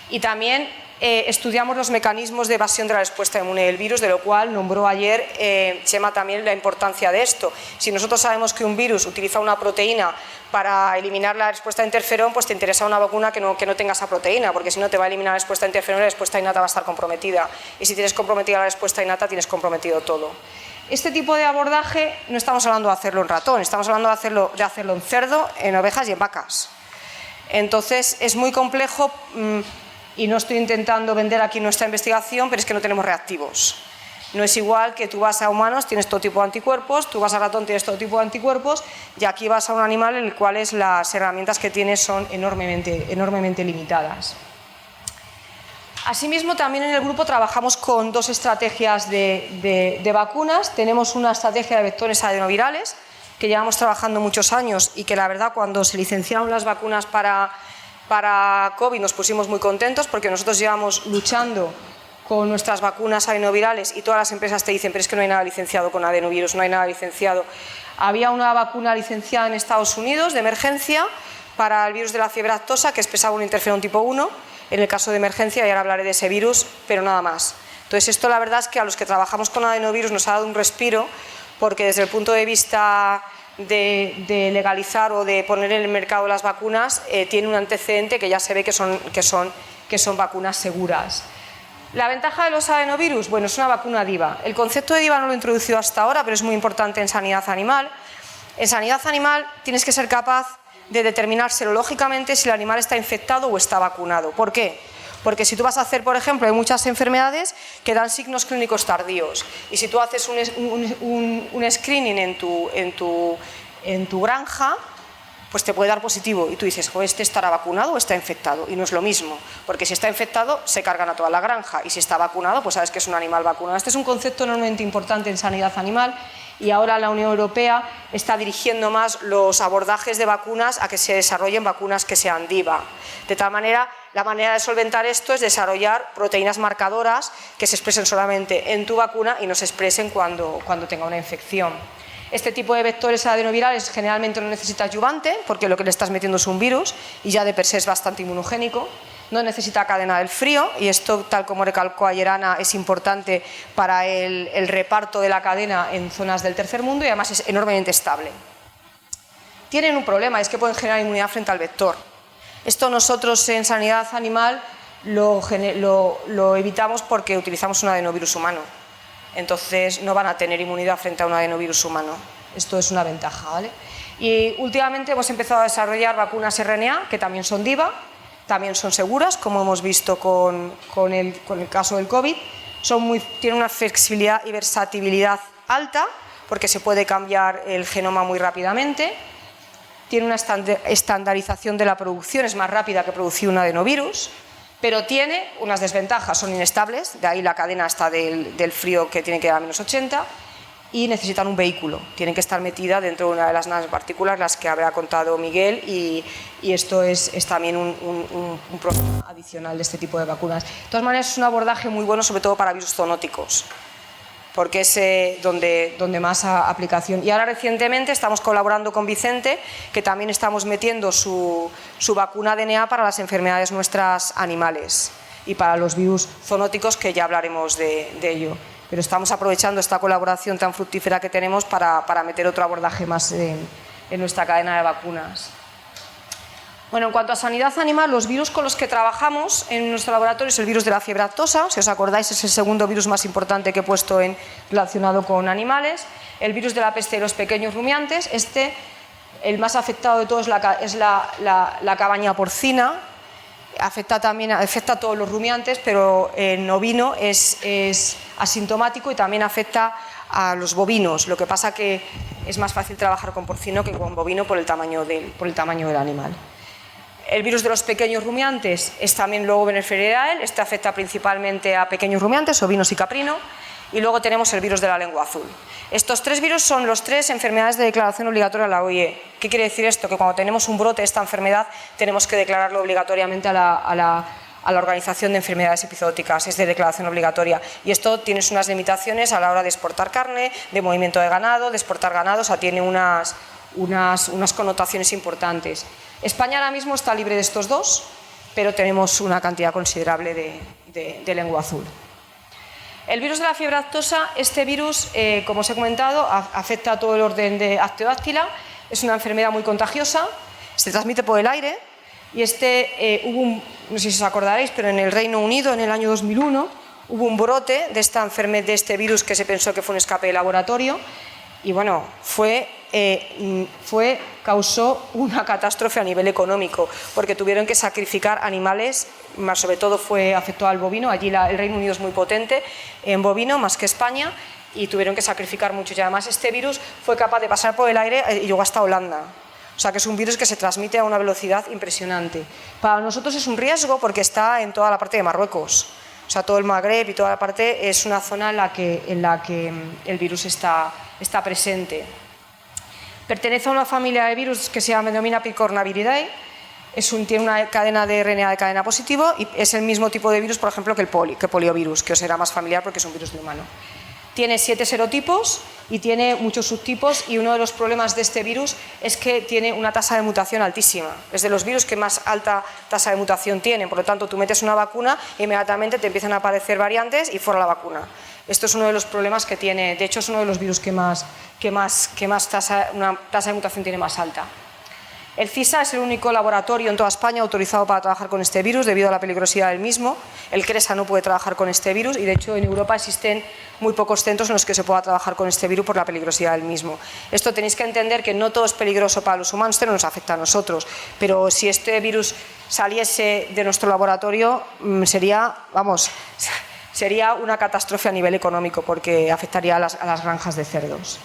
Y también estudiamos los mecanismos de evasión de la respuesta inmune del virus, de lo cual nombró ayer Chema también la importancia de esto. Si nosotros sabemos que un virus utiliza una proteína para eliminar la respuesta de interferón, pues te interesa una vacuna que no tenga esa proteína, porque si no te va a eliminar la respuesta de interferón y la respuesta innata va a estar comprometida. Y si tienes comprometida la respuesta innata, tienes comprometido todo. Este tipo de abordaje no estamos hablando de hacerlo en ratón, estamos hablando de hacerlo en cerdo, en ovejas y en vacas. Entonces es muy complejo. Y no estoy intentando vender aquí nuestra investigación, pero es que no tenemos reactivos. No es igual que tú vas a humanos, tienes todo tipo de anticuerpos, tú vas a ratón, tienes todo tipo de anticuerpos, y aquí vas a un animal en el cual las herramientas que tienes son enormemente limitadas. Asimismo, también en el grupo trabajamos con dos estrategias de vacunas. Tenemos una estrategia de vectores adenovirales, que llevamos trabajando muchos años y que la verdad cuando se licenciaron las vacunas para COVID nos pusimos muy contentos porque nosotros llevamos luchando con nuestras vacunas adenovirales y todas las empresas te dicen pero es que no hay nada licenciado con adenovirus, no hay nada licenciado. Había una vacuna licenciada en Estados Unidos de emergencia para el virus de la fiebre aftosa que expresaba un interferón tipo 1 en el caso de emergencia, y ahora hablaré de ese virus, pero nada más. Entonces esto la verdad es que a los que trabajamos con adenovirus nos ha dado un respiro porque desde el punto de vista de legalizar o de poner en el mercado las vacunas tiene un antecedente que ya se ve que son vacunas seguras. La ventaja de los adenovirus, bueno, es una vacuna DIVA. El concepto de DIVA no lo he introducido hasta ahora, pero es muy importante en sanidad animal. En sanidad animal tienes que ser capaz de determinar serológicamente si el animal está infectado o está vacunado. ¿Por qué? Porque si tú vas a hacer, por ejemplo, hay muchas enfermedades que dan signos clínicos tardíos y si tú haces un screening en tu granja, pues te puede dar positivo y tú dices, ¿este estará vacunado o está infectado? Y no es lo mismo, porque si está infectado se cargan a toda la granja y si está vacunado, pues sabes que es un animal vacunado. Este es un concepto enormemente importante en sanidad animal y ahora la Unión Europea está dirigiendo más los abordajes de vacunas a que se desarrollen vacunas que sean DIVA. De tal manera, la manera de solventar esto es desarrollar proteínas marcadoras que se expresen solamente en tu vacuna y no se expresen cuando tenga una infección. Este tipo de vectores adenovirales generalmente no necesita adyuvante porque lo que le estás metiendo es un virus y ya de per se es bastante inmunogénico. No necesita cadena del frío y esto, tal como recalcó ayer Ana, es importante para el reparto de la cadena en zonas del tercer mundo y además es enormemente estable. Tienen un problema, es que pueden generar inmunidad frente al vector. Esto nosotros en sanidad animal lo evitamos porque utilizamos un adenovirus humano. Entonces no van a tener inmunidad frente a un adenovirus humano. Esto es una ventaja, ¿vale? Y últimamente hemos empezado a desarrollar vacunas RNA que también son DIVA, también son seguras, como hemos visto con el caso del COVID. Tienen una flexibilidad y versatilidad alta porque se puede cambiar el genoma muy rápidamente. Tiene una estandarización de la producción, es más rápida que producir un adenovirus, pero tiene unas desventajas, son inestables, de ahí la cadena hasta del frío que tiene que ir a -80 y necesitan un vehículo, tienen que estar metida dentro de una de las naves partículas, las que habrá contado Miguel, y esto es también un problema adicional de este tipo de vacunas. De todas maneras es un abordaje muy bueno, sobre todo para virus zoonóticos, porque es donde más aplicación. Y ahora recientemente estamos colaborando con Vicente, que también estamos metiendo su vacuna DNA para las enfermedades nuestras animales y para los virus zoonóticos, que ya hablaremos de ello. Pero estamos aprovechando esta colaboración tan fructífera que tenemos para meter otro abordaje más en nuestra cadena de vacunas. Bueno, en cuanto a sanidad animal, los virus con los que trabajamos en nuestro laboratorio es el virus de la fiebre aftosa, si os acordáis es el segundo virus más importante que he puesto relacionado con animales, el virus de la peste de los pequeños rumiantes, el más afectado de todos es la cabaña porcina, afecta a todos los rumiantes, pero en ovino es asintomático y también afecta a los bovinos. Lo que pasa que es más fácil trabajar con porcino que con bovino por el tamaño del animal. El virus de los pequeños rumiantes es también luego beneficial, este afecta principalmente a pequeños rumiantes, ovinos y caprino, y luego tenemos el virus de la lengua azul. Estos 3 virus son los 3 enfermedades de declaración obligatoria a la OIE. ¿Qué quiere decir esto? Que cuando tenemos un brote de esta enfermedad tenemos que declararlo obligatoriamente a la Organización de Enfermedades Epizooticas, es de declaración obligatoria. Y esto tiene unas limitaciones a la hora de exportar carne, de movimiento de ganado, de exportar ganado, o sea, tiene unas connotaciones importantes. España ahora mismo está libre de estos 2, pero tenemos una cantidad considerable de lengua azul. El virus de la fiebre aftosa, este virus, como os he comentado, afecta a todo el orden de Acteodáctila, es una enfermedad muy contagiosa, se transmite por el aire y no sé si os acordaréis, pero en el Reino Unido en el año 2001 hubo un brote de este virus que se pensó que fue un escape de laboratorio y bueno, causó una catástrofe a nivel económico porque tuvieron que sacrificar animales, más sobre todo afectó al bovino, allí el Reino Unido es muy potente en bovino más que España y tuvieron que sacrificar mucho y además este virus fue capaz de pasar por el aire y llegó hasta Holanda. O sea que es un virus que se transmite a una velocidad impresionante. Para nosotros es un riesgo porque está en toda la parte de Marruecos. O sea, todo el Magreb y toda la parte es una zona en la que el virus está presente. Pertenece a una familia de virus que se denomina Picornaviridae. Tiene una cadena de RNA de cadena positivo y es el mismo tipo de virus, por ejemplo, que el poliovirus, que os será más familiar porque es un virus de humano. Tiene 7 serotipos y tiene muchos subtipos y uno de los problemas de este virus es que tiene una tasa de mutación altísima. Es de los virus que más alta tasa de mutación tienen, por lo tanto tú metes una vacuna e inmediatamente te empiezan a aparecer variantes y fuera la vacuna. Esto es uno de los problemas que tiene, de hecho es uno de los virus una tasa de mutación tiene más alta. El CISA es el único laboratorio en toda España autorizado para trabajar con este virus debido a la peligrosidad del mismo. El CRESA no puede trabajar con este virus y de hecho en Europa existen muy pocos centros en los que se pueda trabajar con este virus por la peligrosidad del mismo. Esto tenéis que entender que no todo es peligroso para los humanos, esto no nos afecta a nosotros, pero si este virus saliese de nuestro laboratorio sería una catástrofe a nivel económico porque afectaría a las granjas de cerdos.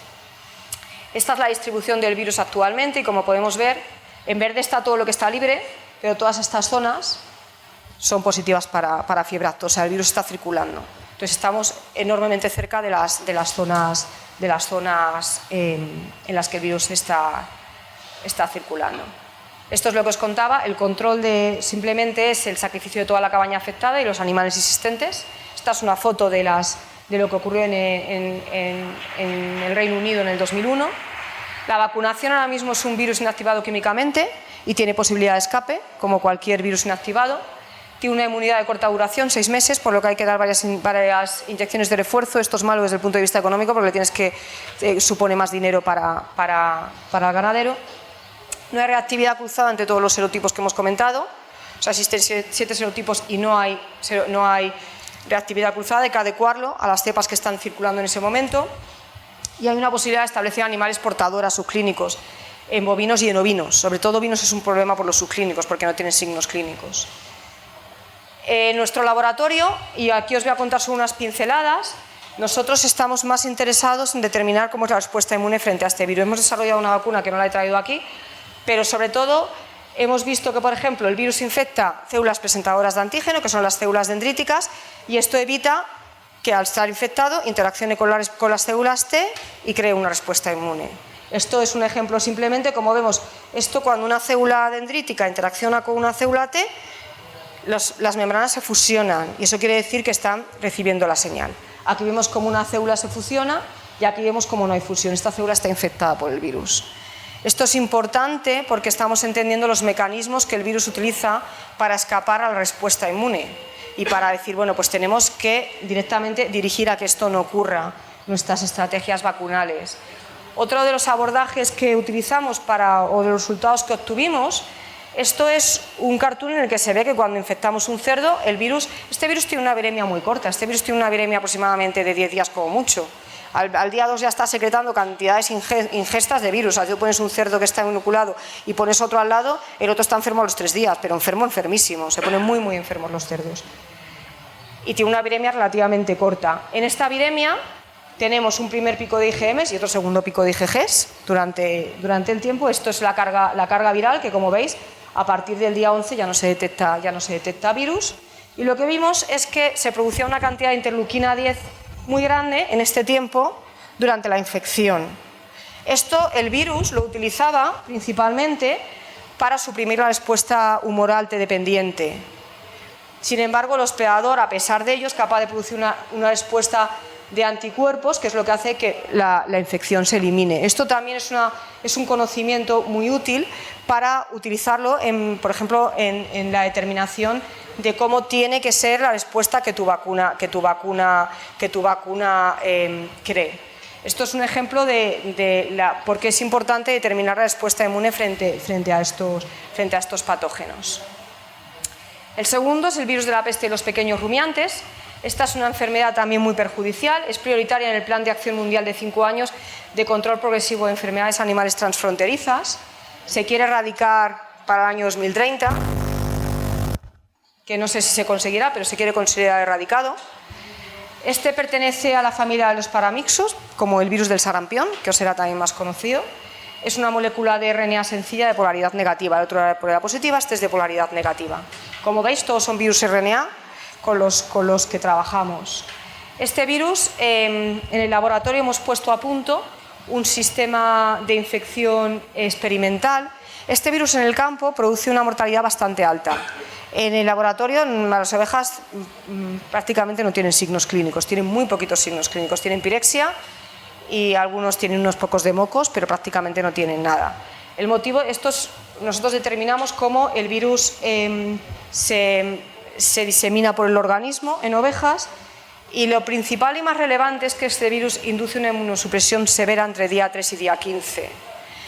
Esta es la distribución del virus actualmente y como podemos ver, en verde está todo lo que está libre, pero todas estas zonas son positivas para fiebre aftosa, el virus está circulando. Entonces estamos enormemente cerca de las zonas en las que el virus está circulando. Esto es lo que os contaba, el control simplemente es el sacrificio de toda la cabaña afectada y los animales existentes. Esta es una foto de lo que ocurrió en el Reino Unido en el 2001. La vacunación ahora mismo es un virus inactivado químicamente y tiene posibilidad de escape, como cualquier virus inactivado. Tiene una inmunidad de corta duración, 6 meses, por lo que hay que dar varias inyecciones de refuerzo. Esto es malo desde el punto de vista económico porque supone más dinero para el ganadero. No hay reactividad cruzada entre todos los serotipos que hemos comentado. O sea, existen 7 serotipos y no hay reactividad cruzada, hay que adecuarlo a las cepas que están circulando en ese momento. Y hay una posibilidad de establecer animales portadoras subclínicos en bovinos y en ovinos. Sobre todo ovinos es un problema por los subclínicos porque no tienen signos clínicos. En nuestro laboratorio, y aquí os voy a contar solo unas pinceladas, nosotros estamos más interesados en determinar cómo es la respuesta inmune frente a este virus. Hemos desarrollado una vacuna que no la he traído aquí, pero sobre todo hemos visto que, por ejemplo, el virus infecta células presentadoras de antígeno, que son las células dendríticas, y esto evita que al estar infectado interaccione con las células T y cree una respuesta inmune. Esto es un ejemplo simplemente, como vemos, esto cuando una célula dendrítica interacciona con una célula T, las membranas se fusionan y eso quiere decir que están recibiendo la señal. Aquí vemos cómo una célula se fusiona y aquí vemos cómo no hay fusión. Esta célula está infectada por el virus. Esto es importante porque estamos entendiendo los mecanismos que el virus utiliza para escapar a la respuesta inmune. Y para decir, bueno, pues tenemos que directamente dirigir a que esto no ocurra, nuestras estrategias vacunales. Otro de los abordajes que utilizamos o de los resultados que obtuvimos, esto es un cartoon en el que se ve que cuando infectamos un cerdo, este virus tiene una viremia muy corta, este virus tiene una viremia aproximadamente de 10 días como mucho. Al día 2 ya está secretando cantidades ingestas de virus. O sea, tú pones un cerdo que está inoculado y pones otro al lado, el otro está enfermo a los 3 días, pero enfermísimo. Se ponen muy, muy enfermos los cerdos. Y tiene una viremia relativamente corta. En esta viremia tenemos un primer pico de IgMs y otro segundo pico de IgGs durante el tiempo. Esto es la carga viral, que como veis, a partir del día 11 ya no se detecta virus. Y lo que vimos es que se producía una cantidad de interleuquina 10 muy grande en este tiempo durante la infección. Esto el virus lo utilizaba principalmente para suprimir la respuesta humoral T dependiente. Sin embargo, el hospedador, a pesar de ello, es capaz de producir una respuesta de anticuerpos, que es lo que hace que la infección se elimine. Esto también es un conocimiento muy útil para utilizarlo, por ejemplo, en la determinación de cómo tiene que ser la respuesta que tu vacuna cree. Esto es un ejemplo de por qué es importante determinar la respuesta inmune frente a estos patógenos. El segundo es el virus de la peste de los pequeños rumiantes. Esta es una enfermedad también muy perjudicial, es prioritaria en el Plan de Acción Mundial de 5 años de control progresivo de enfermedades animales transfronterizas. Se quiere erradicar para el año 2030, que no sé si se conseguirá, pero se quiere considerar erradicado. Este pertenece a la familia de los paramyxos, como el virus del sarampión, que os será también más conocido. Es una molécula de RNA sencilla de polaridad negativa, el otro era de polaridad positiva, este es de polaridad negativa. Como veis, todos son virus RNA con los que trabajamos. Este virus, en el laboratorio hemos puesto a punto un sistema de infección experimental. Este virus en el campo produce una mortalidad bastante alta. En el laboratorio, las ovejas prácticamente no tienen signos clínicos, tienen muy poquitos signos clínicos, tienen pirexia y algunos tienen unos pocos de mocos, pero prácticamente no tienen nada. El motivo, nosotros determinamos cómo el virus se disemina por el organismo en ovejas, y lo principal y más relevante es que este virus induce una inmunosupresión severa entre día 3 y día 15.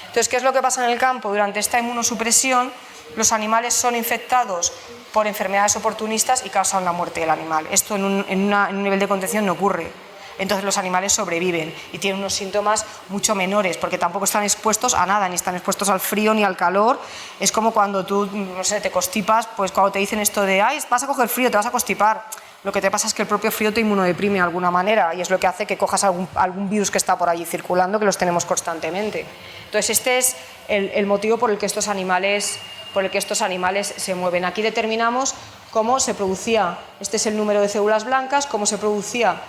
Entonces, ¿qué es lo que pasa en el campo? Durante esta inmunosupresión, los animales son infectados por enfermedades oportunistas y causan la muerte del animal. Esto en un nivel de contención no ocurre. Entonces los animales sobreviven y tienen unos síntomas mucho menores, porque tampoco están expuestos a nada, ni están expuestos al frío ni al calor. Es como cuando tú, no sé, te constipas, pues cuando te dicen esto de "ay, vas a coger frío, te vas a constipar", lo que te pasa es que el propio frío te inmunodeprime de alguna manera, y es lo que hace que cojas algún virus que está por allí circulando, que los tenemos constantemente. Entonces este es el motivo por el que estos animales se mueven. Aquí determinamos cómo se producía, este es el número de células blancas, cómo se producía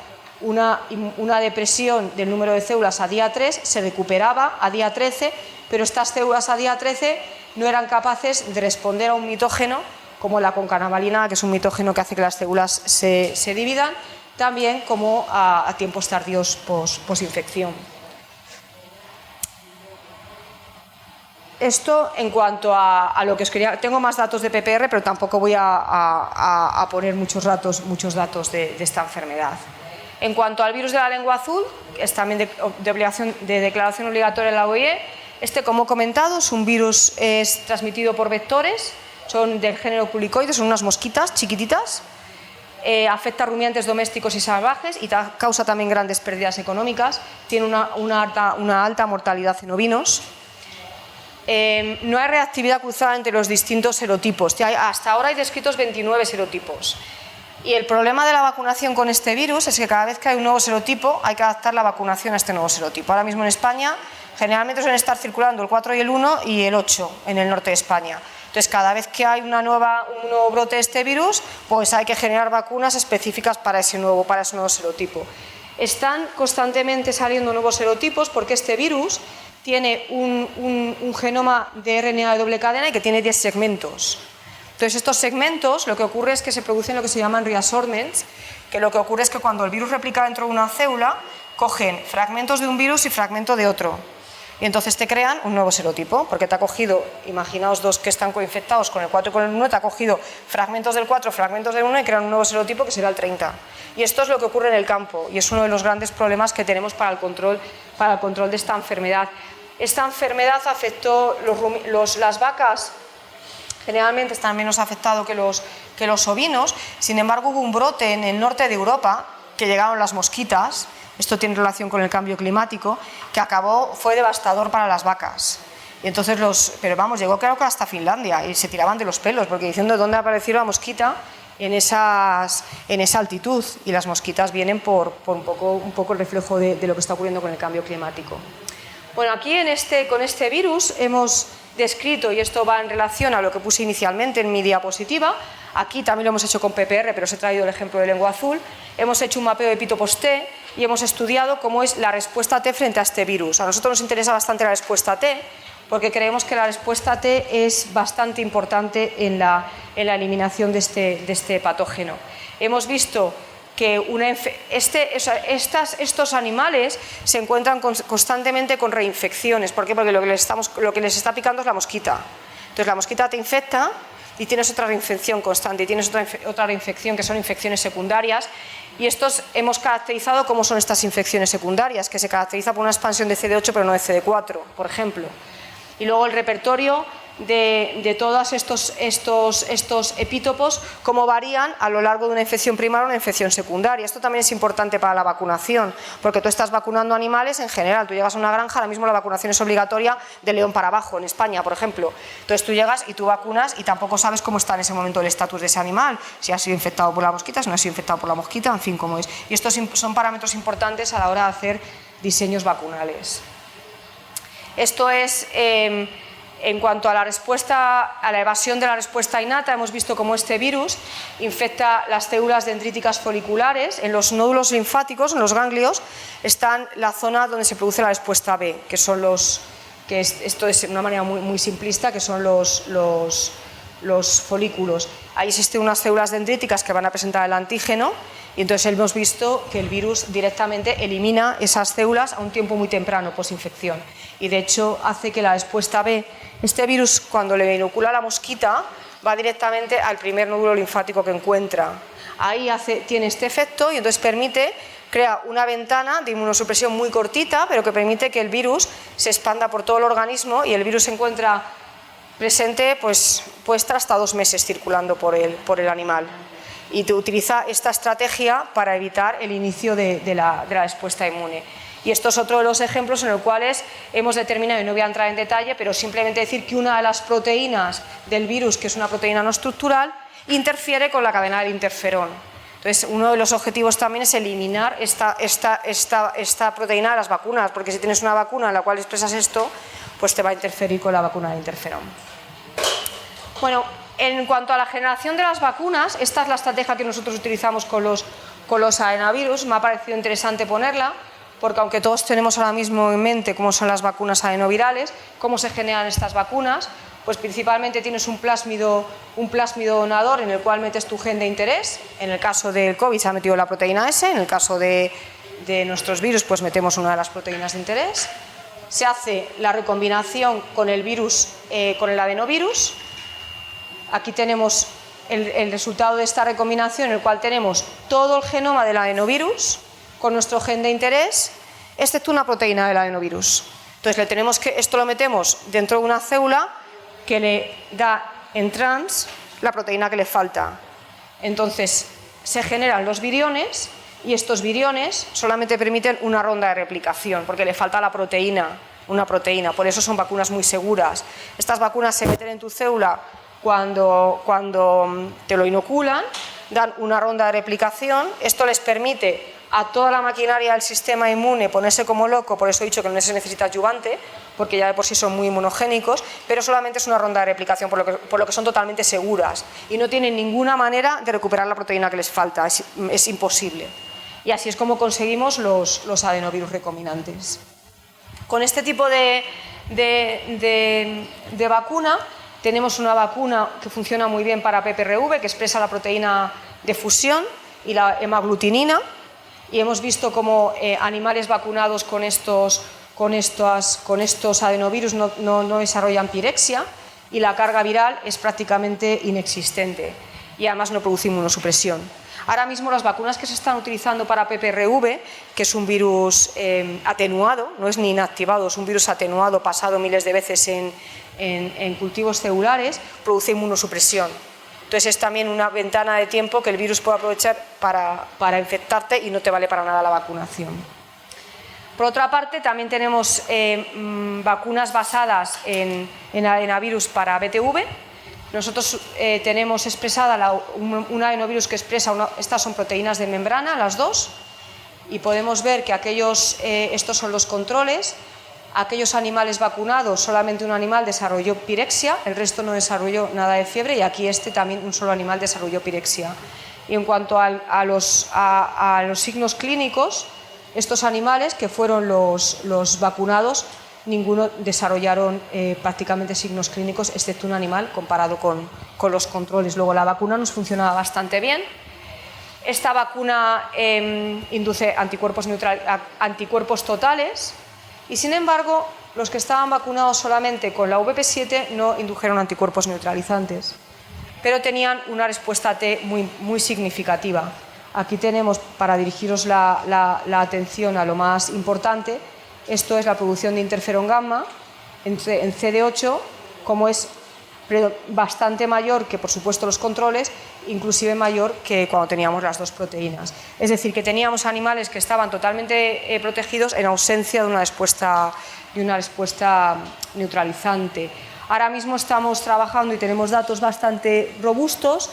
una depresión del número de células a día 3, se recuperaba a día 13, pero estas células a día 13 no eran capaces de responder a un mitógeno como la concanavalina, que es un mitógeno que hace que las células se dividan, también como a tiempos tardíos posinfección. Esto en cuanto a lo que os quería. Tengo más datos de PPR, pero tampoco voy a poner muchos datos de esta enfermedad. En cuanto al virus de la lengua azul, es también de declaración obligatoria en la OIE, como he comentado, es un virus transmitido por vectores, son del género culicoides, son unas mosquitas chiquititas, afecta a rumiantes domésticos y salvajes y causa también grandes pérdidas económicas, tiene una alta mortalidad en ovinos. No hay reactividad cruzada entre los distintos serotipos, hasta ahora hay descritos 29 serotipos. Y el problema de la vacunación con este virus es que cada vez que hay un nuevo serotipo hay que adaptar la vacunación a este nuevo serotipo. Ahora mismo en España generalmente suelen estar circulando el 4 y el 1 y el 8 en el norte de España. Entonces cada vez que hay un nuevo brote de este virus, pues hay que generar vacunas específicas para ese nuevo serotipo. Están constantemente saliendo nuevos serotipos porque este virus tiene un genoma de RNA de doble cadena y que tiene 10 segmentos. Entonces estos segmentos, lo que ocurre es que se producen lo que se llaman reassortments, que lo que ocurre es que cuando el virus replica dentro de una célula, cogen fragmentos de un virus y fragmentos de otro. Y entonces te crean un nuevo serotipo, porque te ha cogido, imaginaos dos que están coinfectados con el 4 y con el 1, te ha cogido fragmentos del 4, fragmentos del 1 y crean un nuevo serotipo que será el 30. Y esto es lo que ocurre en el campo y es uno de los grandes problemas que tenemos para el control de esta enfermedad. Esta enfermedad afectó las vacas. Generalmente están menos afectados que los ovinos, sin embargo hubo un brote en el norte de Europa, que llegaron las mosquitas, esto tiene relación con el cambio climático, que fue devastador para las vacas. Y entonces llegó creo que hasta Finlandia y se tiraban de los pelos, porque diciendo dónde ha aparecido la mosquita en esa altitud, y las mosquitas vienen por un poco el reflejo de lo que está ocurriendo con el cambio climático. Bueno, aquí con este virus hemos descrito, y esto va en relación a lo que puse inicialmente en mi diapositiva, aquí también lo hemos hecho con PPR, pero os he traído el ejemplo de lengua azul, hemos hecho un mapeo de epítopos T y hemos estudiado cómo es la respuesta T frente a este virus. A nosotros nos interesa bastante la respuesta T, porque creemos que la respuesta T es bastante importante en la eliminación de este patógeno. Hemos visto que estos animales se encuentran constantemente con reinfecciones. ¿Por qué? Porque lo que les está picando es la mosquita. Entonces la mosquita te infecta y tienes otra reinfección constante, y tienes otra reinfección que son infecciones secundarias. Y estos hemos caracterizado cómo son estas infecciones secundarias, que se caracteriza por una expansión de CD8 pero no de CD4, por ejemplo. Y luego el repertorio de todos estos epítopos, cómo varían a lo largo de una infección primaria o una infección secundaria. Esto también es importante para la vacunación, porque tú estás vacunando animales en general. Tú llegas a una granja, ahora mismo la vacunación es obligatoria de león para abajo, en España, por ejemplo. Entonces tú llegas y tú vacunas y tampoco sabes cómo está en ese momento el estatus de ese animal, si ha sido infectado por la mosquita, si no ha sido infectado por la mosquita, en fin, cómo es. Y estos son parámetros importantes a la hora de hacer diseños vacunales. Esto es, en cuanto a la respuesta, a la evasión de la respuesta innata, hemos visto cómo este virus infecta las células dendríticas foliculares. En los nódulos linfáticos, en los ganglios, está la zona donde se produce la respuesta B, que son esto es de una manera muy simplista, que son los folículos. Ahí existen unas células dendríticas que van a presentar el antígeno, y entonces hemos visto que el virus directamente elimina esas células a un tiempo muy temprano, posinfección. Y de hecho hace que la respuesta B, este virus cuando le inocula a la mosquita, va directamente al primer nódulo linfático que encuentra. Ahí tiene este efecto y entonces crea una ventana de inmunosupresión muy cortita, pero que permite que el virus se expanda por todo el organismo, y el virus se encuentra presente, pues puede estar hasta 2 meses circulando por el animal. Y te utiliza esta estrategia para evitar el inicio de la respuesta inmune. Y esto es otro de los ejemplos en los cuales hemos determinado, y no voy a entrar en detalle, pero simplemente decir que una de las proteínas del virus, que es una proteína no estructural, interfiere con la cadena del interferón. Entonces, uno de los objetivos también es eliminar esta proteína de las vacunas, porque si tienes una vacuna en la cual expresas esto, pues te va a interferir con la vacuna del interferón. Bueno, en cuanto a la generación de las vacunas, esta es la estrategia que nosotros utilizamos con los adenovirus. Me ha parecido interesante ponerla, porque aunque todos tenemos ahora mismo en mente cómo son las vacunas adenovirales, cómo se generan estas vacunas, pues principalmente tienes un plásmido donador en el cual metes tu gen de interés. En el caso del COVID se ha metido la proteína S, en el caso de nuestros virus pues metemos una de las proteínas de interés. Se hace la recombinación con el virus, con el adenovirus. Aquí tenemos el resultado de esta recombinación, en el cual tenemos todo el genoma del adenovirus con nuestro gen de interés, excepto una proteína del adenovirus. Entonces esto lo metemos dentro de una célula que le da en trans la proteína que le falta. Entonces se generan los viriones, y estos viriones solamente permiten una ronda de replicación, porque le falta una proteína. Por eso son vacunas muy seguras. Estas vacunas se meten en tu célula cuando te lo inoculan, dan una ronda de replicación. Esto les permite a toda la maquinaria del sistema inmune ponerse como loco. Por eso he dicho que no se necesita adyuvante, porque ya de por sí son muy inmunogénicos, pero solamente es una ronda de replicación, por lo que son totalmente seguras y no tienen ninguna manera de recuperar la proteína que les falta, es imposible. Y así es como conseguimos los adenovirus recombinantes. Con este tipo de vacuna tenemos una vacuna que funciona muy bien para PPRV, que expresa la proteína de fusión y la hemaglutinina, y hemos visto cómo animales vacunados con estos adenovirus no desarrollan pirexia, y la carga viral es prácticamente inexistente, y además no produce inmunosupresión. Ahora mismo las vacunas que se están utilizando para PPRV, que es un virus atenuado, no es ni inactivado, es un virus atenuado pasado miles de veces en cultivos celulares, produce inmunosupresión. Entonces es también una ventana de tiempo que el virus puede aprovechar para infectarte, y no te vale para nada la vacunación. Por otra parte, también tenemos vacunas basadas en adenovirus para BTV, Nosotros tenemos expresada un adenovirus que expresa, estas son proteínas de membrana, las dos, y podemos ver que estos son los controles. Aquellos animales vacunados, solamente un animal desarrolló pirexia, el resto no desarrolló nada de fiebre, y aquí también un solo animal desarrolló pirexia. Y en cuanto a los signos clínicos, estos animales que fueron los vacunados, ninguno desarrollaron prácticamente signos clínicos, excepto un animal comparado con los controles. Luego la vacuna nos funcionaba bastante bien. Esta vacuna induce anticuerpos totales y, sin embargo, los que estaban vacunados solamente con la VP7 no indujeron anticuerpos neutralizantes, pero tenían una respuesta T muy significativa. Aquí tenemos, para dirigiros la atención a lo más importante, esto es la producción de interferón gamma en CD8, como es bastante mayor que, por supuesto, los controles, inclusive mayor que cuando teníamos las dos proteínas. Es decir, que teníamos animales que estaban totalmente protegidos en ausencia de una respuesta neutralizante. Ahora mismo estamos trabajando y tenemos datos bastante robustos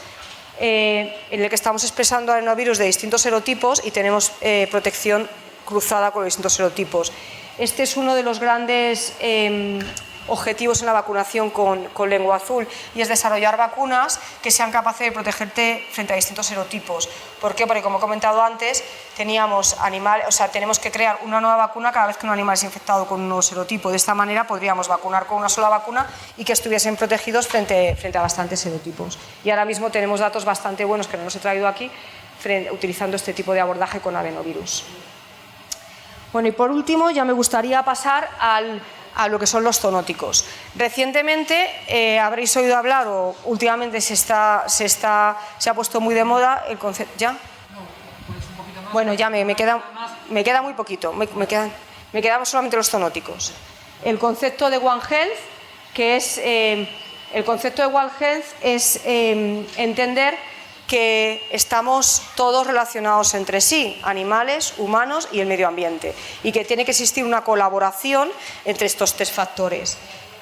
en el que estamos expresando adenovirus de distintos serotipos y tenemos protección cruzada con los distintos serotipos. Este es uno de los grandes objetivos en la vacunación con lengua azul, y es desarrollar vacunas que sean capaces de protegerte frente a distintos serotipos. ¿Por qué? Porque, como he comentado antes, tenemos tenemos que crear una nueva vacuna cada vez que un animal es infectado con un nuevo serotipo. De esta manera podríamos vacunar con una sola vacuna y que estuviesen protegidos frente a bastantes serotipos. Y ahora mismo tenemos datos bastante buenos que no los he traído aquí, utilizando este tipo de abordaje con adenovirus. Bueno, y por último ya me gustaría pasar a lo que son los zoonóticos. Recientemente habréis oído hablar, o últimamente se ha puesto muy de moda el concepto. ¿Ya? Bueno, ya me queda muy poquito, me quedan solamente los zoonóticos. El concepto de One Health, que es el concepto de One Health es entender que estamos todos relacionados entre sí, animales, humanos y el medio ambiente, y que tiene que existir una colaboración entre estos tres factores.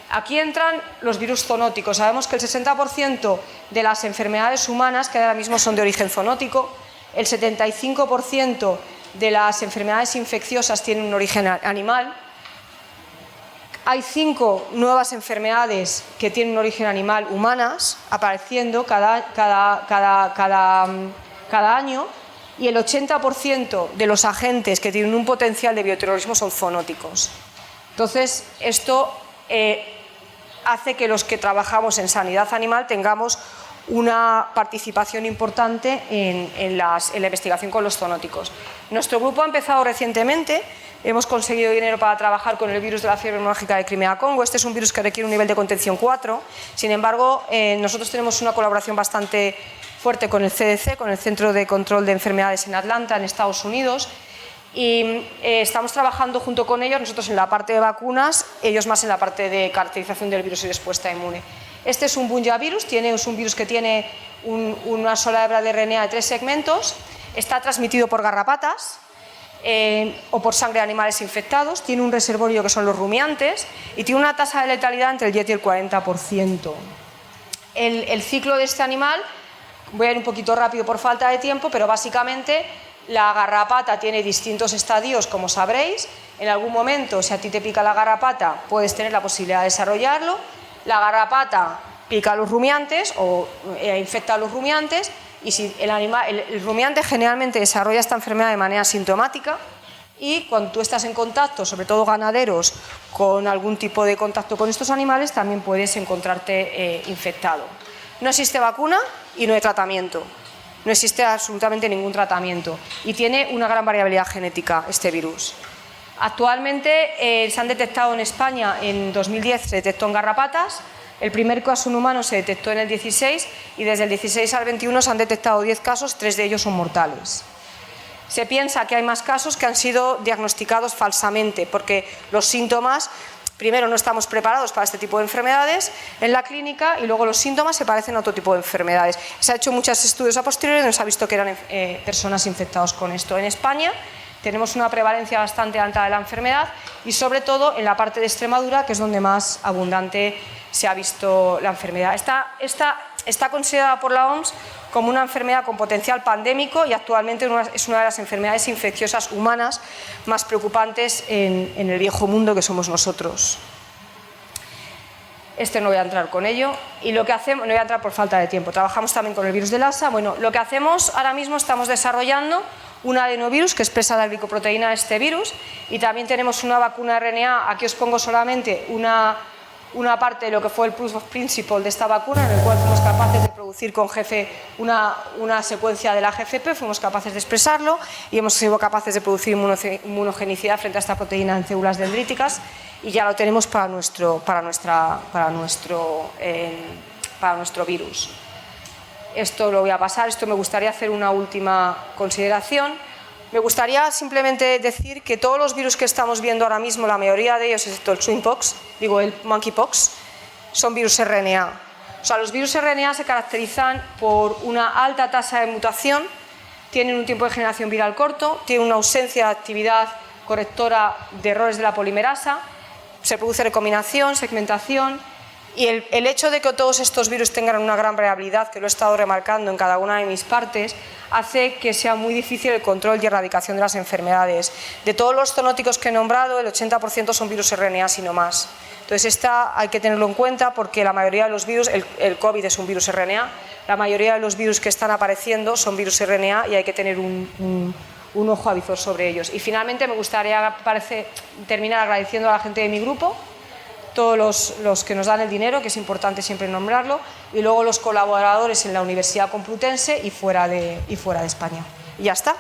Aquí entran los virus zoonóticos. Sabemos que el 60% de las enfermedades humanas que ahora mismo son de origen zoonótico, el 75% de las enfermedades infecciosas tienen un origen animal. Hay 5 nuevas enfermedades que tienen un origen animal humanas apareciendo cada año, y el 80% de los agentes que tienen un potencial de bioterrorismo son zoonóticos. Entonces, esto hace que los que trabajamos en sanidad animal tengamos una participación importante en la investigación con los zoonóticos. Nuestro grupo ha empezado recientemente. Hemos conseguido dinero para trabajar con el virus de la fiebre hemorrágica de Crimea-Congo. Este es un virus que requiere un nivel de contención 4. Sin embargo, nosotros tenemos una colaboración bastante fuerte con el CDC, con el Centro de Control de Enfermedades en Atlanta, en Estados Unidos, y estamos trabajando junto con ellos, nosotros en la parte de vacunas, ellos más en la parte de caracterización del virus y respuesta inmune. Este es un bunyavirus, es un virus que tiene una sola hebra de RNA de 3 segmentos, está transmitido por garrapatas, o por sangre de animales infectados, tiene un reservorio que son los rumiantes y tiene una tasa de letalidad entre el 10 y el 40%. El ciclo de este animal, voy a ir un poquito rápido por falta de tiempo, pero básicamente la garrapata tiene distintos estadios, como sabréis. En algún momento, si a ti te pica la garrapata, puedes tener la posibilidad de desarrollarlo. La garrapata pica a los rumiantes o infecta a los rumiantes, y si el rumiante generalmente desarrolla esta enfermedad de manera asintomática, y cuando tú estás en contacto, sobre todo ganaderos, con algún tipo de contacto con estos animales, también puedes encontrarte infectado. No existe vacuna y no hay tratamiento. No existe absolutamente ningún tratamiento y tiene una gran variabilidad genética este virus. Actualmente se han detectado en España, en 2010 se detectó en garrapatas. El primer caso en humanos se detectó en el 16 y desde el 16 al 21 se han detectado 10 casos, 3 de ellos son mortales. Se piensa que hay más casos que han sido diagnosticados falsamente porque los síntomas, primero, no estamos preparados para este tipo de enfermedades en la clínica, y luego los síntomas se parecen a otro tipo de enfermedades. Se ha hecho muchos estudios a posteriori donde se ha visto que eran personas infectadas con esto. En España tenemos una prevalencia bastante alta de la enfermedad y sobre todo en la parte de Extremadura, que es donde más abundante se ha visto la enfermedad. Está considerada por la OMS como una enfermedad con potencial pandémico y actualmente es una de las enfermedades infecciosas humanas más preocupantes en el viejo mundo que somos nosotros. No voy a entrar con ello. Y lo que hacemos, no voy a entrar por falta de tiempo, trabajamos también con el virus de Lassa. Bueno, lo que hacemos ahora mismo, estamos desarrollando un adenovirus que expresa la glicoproteína de este virus y también tenemos una vacuna RNA. Aquí os pongo solamente una parte de lo que fue el proof of principle de esta vacuna, en el cual fuimos capaces de producir con GF una secuencia de la GFP, fuimos capaces de expresarlo y hemos sido capaces de producir inmunogenicidad frente a esta proteína en células dendríticas y ya lo tenemos para nuestro virus. Esto lo voy a pasar, me gustaría hacer una última consideración. Me gustaría simplemente decir que todos los virus que estamos viendo ahora mismo, la mayoría de ellos, excepto el monkeypox, son virus RNA. O sea, los virus RNA se caracterizan por una alta tasa de mutación, tienen un tiempo de generación viral corto, tienen una ausencia de actividad correctora de errores de la polimerasa, se produce recombinación, segmentación. Y el hecho de que todos estos virus tengan una gran variabilidad, que lo he estado remarcando en cada una de mis partes, hace que sea muy difícil el control y erradicación de las enfermedades. De todos los zoonóticos que he nombrado, el 80% son virus RNA, si no más. Entonces, hay que tenerlo en cuenta porque la mayoría de los virus, el COVID es un virus RNA, la mayoría de los virus que están apareciendo son virus RNA y hay que tener un ojo avizor sobre ellos. Y finalmente me gustaría terminar agradeciendo a la gente de mi grupo, todos los que nos dan el dinero, que es importante siempre nombrarlo, y luego los colaboradores en la Universidad Complutense y fuera de España. Y ya está.